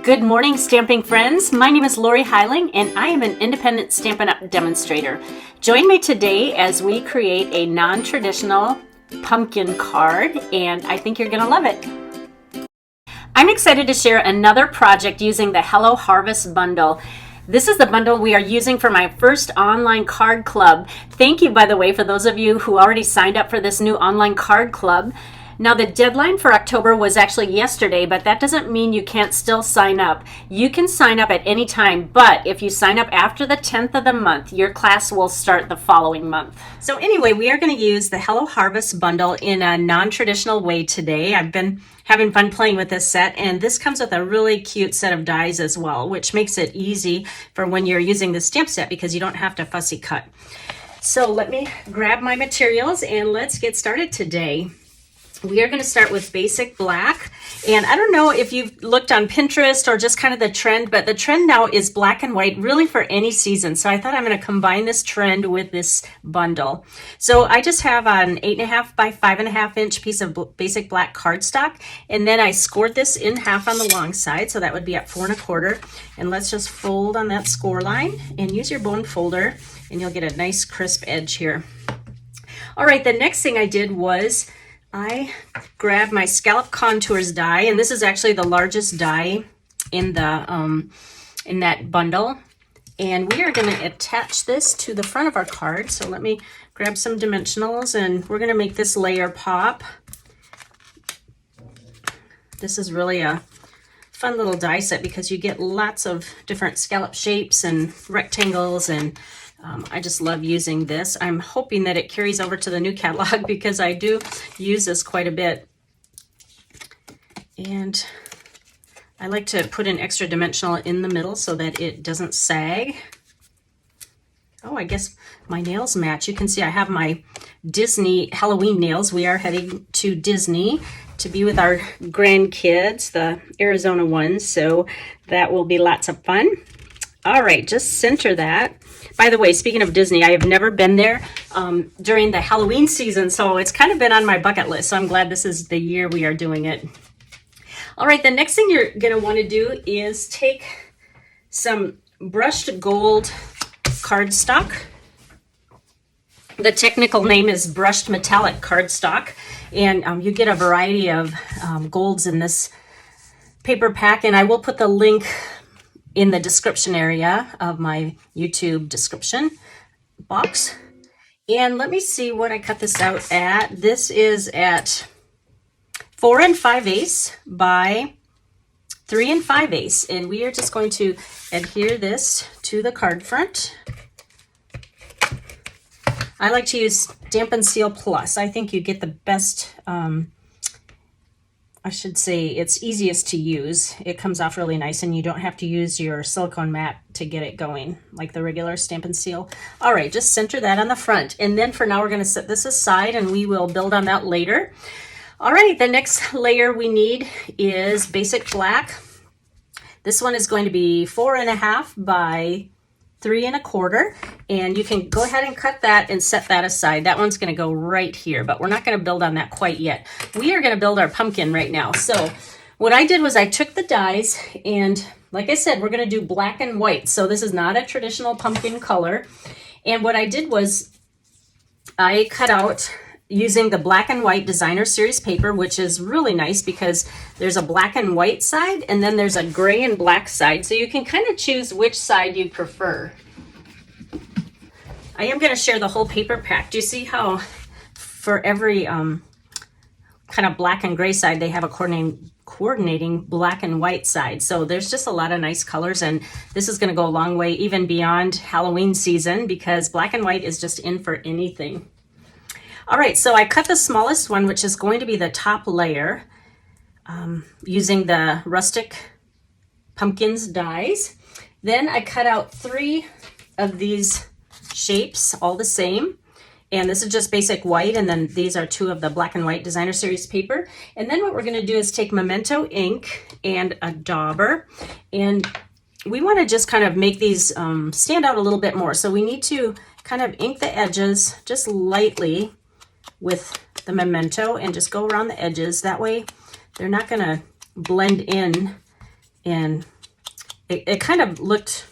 Good morning, stamping friends. My name is Lorri Heiling, and I am an independent Stampin' Up! Demonstrator. Join me today as we create a non-traditional pumpkin card, and I think you're going to love it. I'm excited to share another project using the Hello Harvest bundle. This is the bundle we are using for my first online card club. Thank you, by the way, for those of you who already signed up for this new online card club. Now, the deadline for October was actually yesterday, but that doesn't mean you can't still sign up. You can sign up at any time, but if you sign up after the 10th of the month, your class will start the following month. So anyway, we are going to use the Hello Harvest bundle in a non-traditional way today. I've been having fun playing with this set, and this comes with a really cute set of dies as well, which makes it easy for when you're using the stamp set because you don't have to fussy cut. So let me grab my materials and let's get started today. We are going to start with basic black, and I don't know if you've looked on Pinterest or just kind of the trend, but the trend now is black and white really for any season. So I thought I'm going to combine this trend with this bundle. So I just have an 8.5 by 5.5 inch piece of basic black cardstock, and then I scored this in half on the long side, so that would be at 4 1/4. And let's just fold on that score line and use your bone folder, and you'll get a nice crisp edge here. All right, the next thing I did was I grabbed my Scallop Contours die, and this is actually the largest die in the in that bundle. And we are going to attach this to the front of our card. So let me grab some dimensionals, and we're going to make this layer pop. This is really a fun little die set because you get lots of different scallop shapes and rectangles, and I just love using this. I'm hoping that it carries over to the new catalog because I do use this quite a bit. And I like to put an extra dimensional in the middle so that it doesn't sag. Oh, I guess my nails match. You can see I have my Disney Halloween nails. We are heading to Disney to be with our grandkids, the Arizona ones, so that will be lots of fun. All right, just center that. By the way, speaking of Disney, I have never been there during the Halloween season, so it's kind of been on my bucket list, so I'm glad this is the year we are doing it. All right, the next thing you're going to want to do is take some brushed gold cardstock. The technical name is brushed metallic cardstock, and you get a variety of golds in this paper pack, and I will put the link in the description area of my YouTube description box. And let me see what I cut this out at. This is at 4 5/8 by 3 5/8, and we are just going to adhere this to the card front. I like to use Stampin' Seal Plus. I think you get the best, I should say it's easiest to use. It comes off really nice, and you don't have to use your silicone mat to get it going like the regular Stampin' Seal. All right, just center that on the front. And then for now, we're going to set this aside, and we will build on that later. All right, the next layer we need is basic black. This one is going to be 4 1/2 by 3 1/4, and you can go ahead and cut that and set that aside. That one's going to go right here, but we're not going to build on that quite yet. We are going to build our pumpkin right now. So what I did was I took the dies, and like I said, we're going to do black and white. So this is not a traditional pumpkin color. And what I did was I cut out using the black and white designer series paper, which is really nice because there's a black and white side and then there's a gray and black side. So you can kind of choose which side you prefer. I am going to share the whole paper pack. Do you see how for every kind of black and gray side, they have a coordinating black and white side. So there's just a lot of nice colors, and this is going to go a long way even beyond Halloween season because black and white is just in for anything. All right, so I cut the smallest one, which is going to be the top layer, using the Rustic Pumpkins dies. Then I cut out 3 of these shapes, all the same. And this is just basic white, and then these are 2 of the black and white designer series paper. And then what we're going to do is take Memento ink and a dauber, and we want to just kind of make these stand out a little bit more. So we need to kind of ink the edges just lightly with the Memento and just go around the edges. That way they're not going to blend in and it kind of looked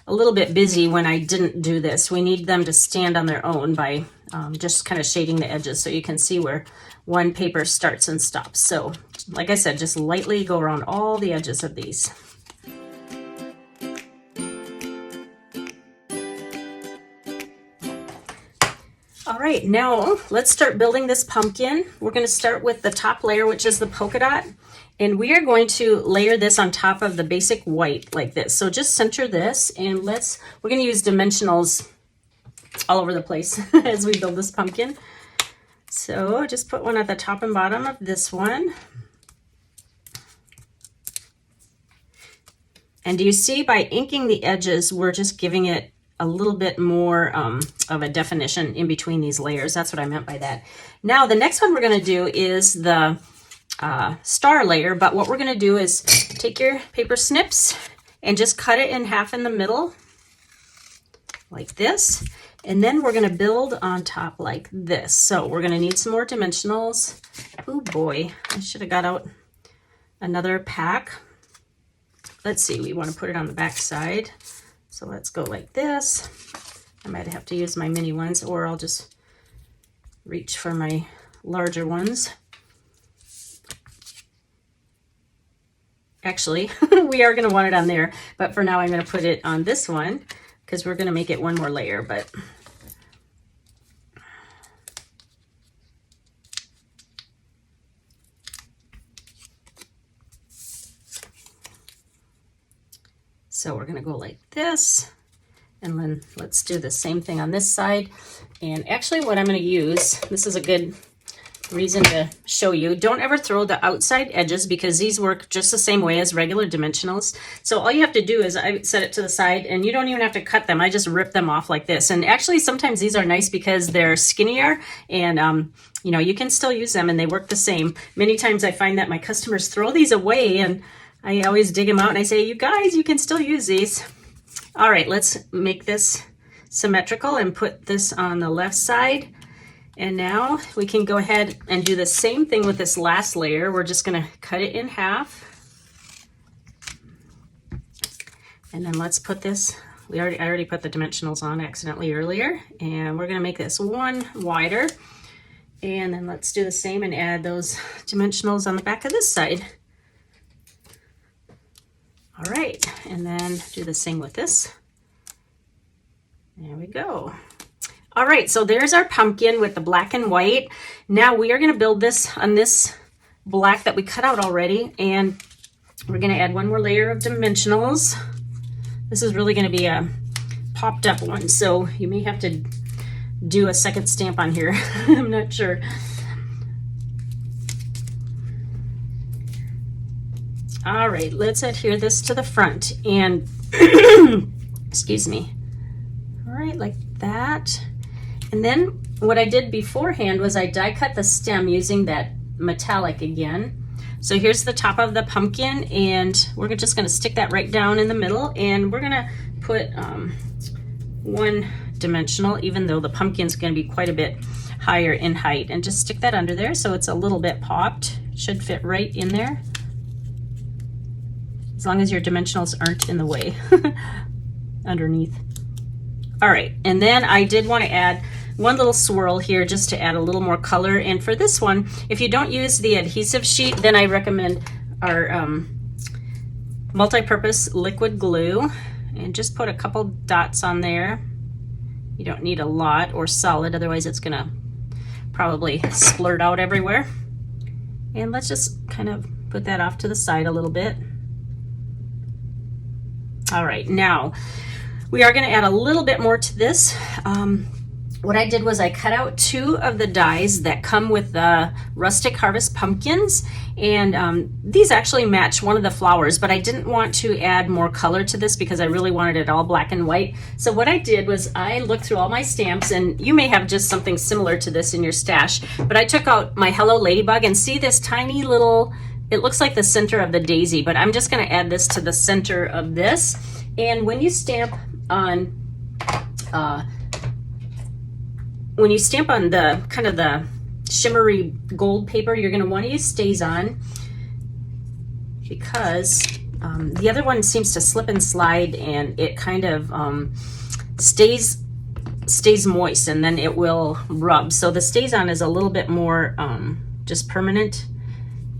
a little bit busy when I didn't do this. We need them to stand on their own by just kind of shading the edges so you can see where one paper starts and stops. So like I said, just lightly go around all the edges of these. All right, now let's start building this pumpkin. We're going to start with the top layer, which is the polka dot. And we are going to layer this on top of the basic white like this. So just center this, and we're going to use dimensionals all over the place as we build this pumpkin. So just put one at the top and bottom of this one. And do you see, by inking the edges, we're just giving it a little bit more of a definition in between these layers. That's what I meant by that. Now the next one we're going to do is the star layer, but what we're going to do is take your paper snips and just cut it in half in the middle like this, and then we're going to build on top like this. So we're going to need some more dimensionals. Oh boy, I should have got out another pack. Let's see, we want to put it on the back side. So let's go like this. I might have to use my mini ones, or I'll just reach for my larger ones. Actually, we are going to want it on there, but for now I'm going to put it on this one because we're going to make it one more layer. But so we're going to go like this, and then let's do the same thing on this side. And actually what I'm going to use, this is a good reason to show you, don't ever throw the outside edges because these work just the same way as regular dimensionals. So all you have to do is I set it to the side, and you don't even have to cut them. I just rip them off like this. And actually sometimes these are nice because they're skinnier, and you know, you can still use them and they work the same. Many times I find that my customers throw these away, and I always dig them out and I say, you guys, you can still use these. All right, let's make this symmetrical and put this on the left side. And now we can go ahead and do the same thing with this last layer. We're just going to cut it in half. And then let's put this, I already put the dimensionals on accidentally earlier. And we're going to make this one wider. And then let's do the same and add those dimensionals on the back of this side. All right, and then do the same with this. There we go. All right, so there's our pumpkin with the black and white. Now we are going to build this on this black that we cut out already, and we're going to add one more layer of dimensionals. This is really going to be a popped up one, so you may have to do a second stamp on here. I'm not sure. All right, let's adhere this to the front, and excuse me. All right, like that. And then what I did beforehand was I die cut the stem using that metallic again. So here's the top of the pumpkin, and we're just going to stick that right down in the middle, and we're going to put one dimensional, even though the pumpkin's going to be quite a bit higher in height, and just stick that under there so it's a little bit popped. It should fit right in there, as long as your dimensionals aren't in the way underneath. All right, and then I did want to add one little swirl here just to add a little more color. And for this one, if you don't use the adhesive sheet, then I recommend our multi-purpose liquid glue, and just put a couple dots on there. You don't need a lot or solid, otherwise it's gonna probably splurt out everywhere. And let's just kind of put that off to the side a little bit. All right, now we are going to add a little bit more to this. What I did was I cut out 2 of the dies that come with the Rustic Harvest pumpkins, and these actually match one of the flowers, but I didn't want to add more color to this because I really wanted it all black and white. So what I did was I looked through all my stamps, and you may have just something similar to this in your stash, but I took out my Hello Ladybug, and see this tiny little, it looks like the center of the daisy, but I'm just going to add this to the center of this. And when you stamp on the kind of the shimmery gold paper, you're going to want to use StazOn, because The other one seems to slip and slide, and it kind of stays moist, and then it will rub. So the Stays On is a little bit more just permanent,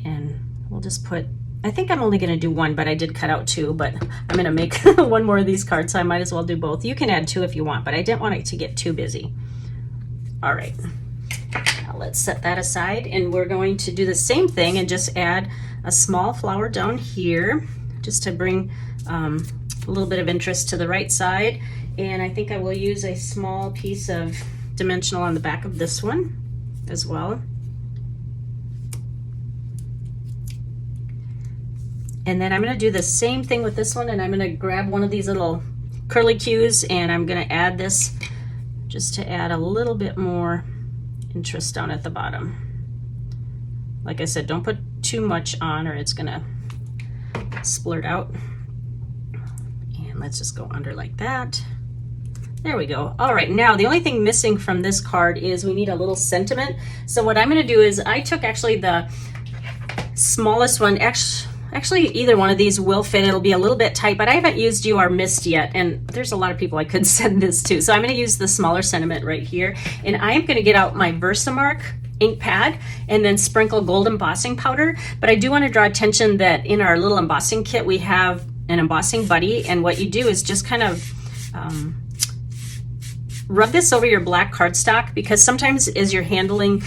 and we'll just put, I think I'm only going to do one, but I did cut out two, but I'm going to make one more of these cards, so I might as well do both. You can add two if you want, but I didn't want it to get too busy. All right, now let's set that aside, and we're going to do the same thing and just add a small flower down here just to bring a little bit of interest to the right side. And I think I will use a small piece of dimensional on the back of this one as well. And then I'm going to do the same thing with this one, and I'm going to grab one of these little curly cues, and I'm going to add this just to add a little bit more interest down at the bottom. Like I said, don't put too much on or it's going to splurt out. And let's just go under like that. There we go. All right, now the only thing missing from this card is we need a little sentiment. So what I'm going to do is I took actually the smallest one. Actually, either one of these will fit. It'll be a little bit tight, but I haven't used You Are Missed yet, and there's a lot of people I could send this to. So I'm going to use the smaller sentiment right here, and I am going to get out my Versamark ink pad and then sprinkle gold embossing powder. But I do want to draw attention that in our little embossing kit, we have an embossing buddy, and what you do is just kind of rub this over your black cardstock, because sometimes as you're handling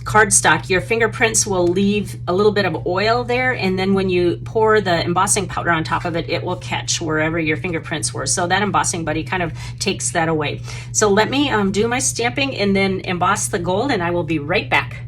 cardstock, your fingerprints will leave a little bit of oil there, and then when you pour the embossing powder on top of it, it will catch wherever your fingerprints were. So that embossing buddy kind of takes that away. So let me do my stamping and then emboss the gold, and I will be right back.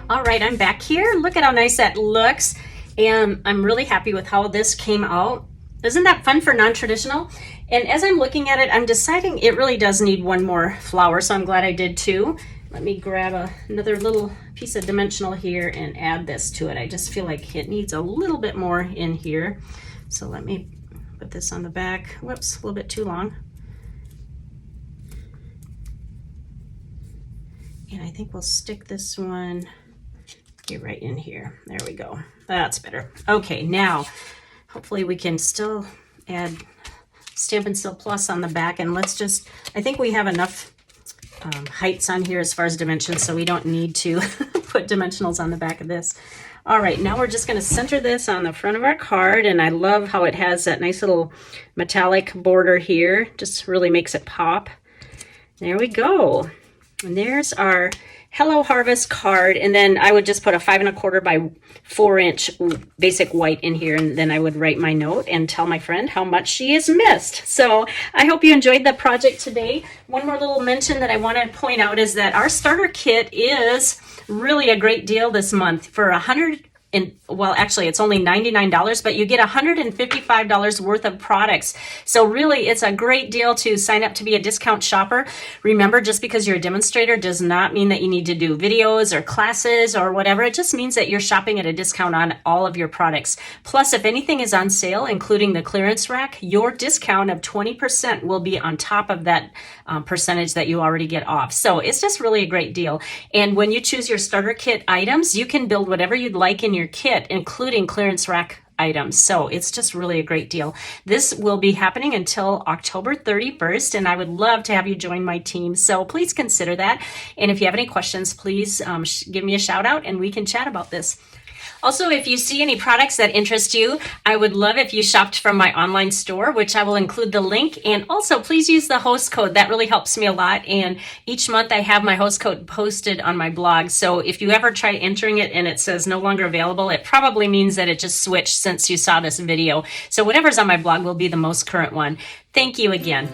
All right, I'm back here. Look at how nice that looks, and I'm really happy with how this came out. Isn't that fun for non-traditional? And as I'm looking at it, I'm deciding it really does need one more flower, so I'm glad I did two. Let me grab another little piece of dimensional here and add this to it. I just feel like it needs a little bit more in here. So let me put this on the back. Whoops, a little bit too long. And I think we'll stick this one right in here. There we go. That's better. Okay, now hopefully we can still add Stampin' Still Plus on the back, and let's just, I think we have enough heights on here as far as dimensions, so we don't need to put dimensionals on the back of this. All right, now we're just going to center this on the front of our card, and I love how it has that nice little metallic border here. Just really makes it pop. There we go. And there's our Hello Harvest card, and then I would just put a 5 1/4 by 4 inch basic white in here, and then I would write my note and tell my friend how much she is missed. So I hope you enjoyed the project today. One more little mention that I want to point out is that our starter kit is really a great deal this month for well, actually it's only $99, but you get $155 worth of products. So really it's a great deal to sign up to be a discount shopper. Remember, just because you're a demonstrator does not mean that you need to do videos or classes or whatever. It just means that you're shopping at a discount on all of your products. Plus, if anything is on sale, including the clearance rack, your discount of 20% will be on top of that percentage that you already get off. So it's just really a great deal. And when you choose your starter kit items, you can build whatever you'd like in your kit, including clearance rack items. So it's just really a great deal. This will be happening until October 31st, and I would love to have you join my team. So please consider that. And if you have any questions, please give me a shout out and we can chat about this. Also, if you see any products that interest you, I would love if you shopped from my online store, which I will include the link. And also, please use the host code. That really helps me a lot. And each month I have my host code posted on my blog. So if you ever try entering it and it says no longer available, it probably means that it just switched since you saw this video. So whatever's on my blog will be the most current one. Thank you again.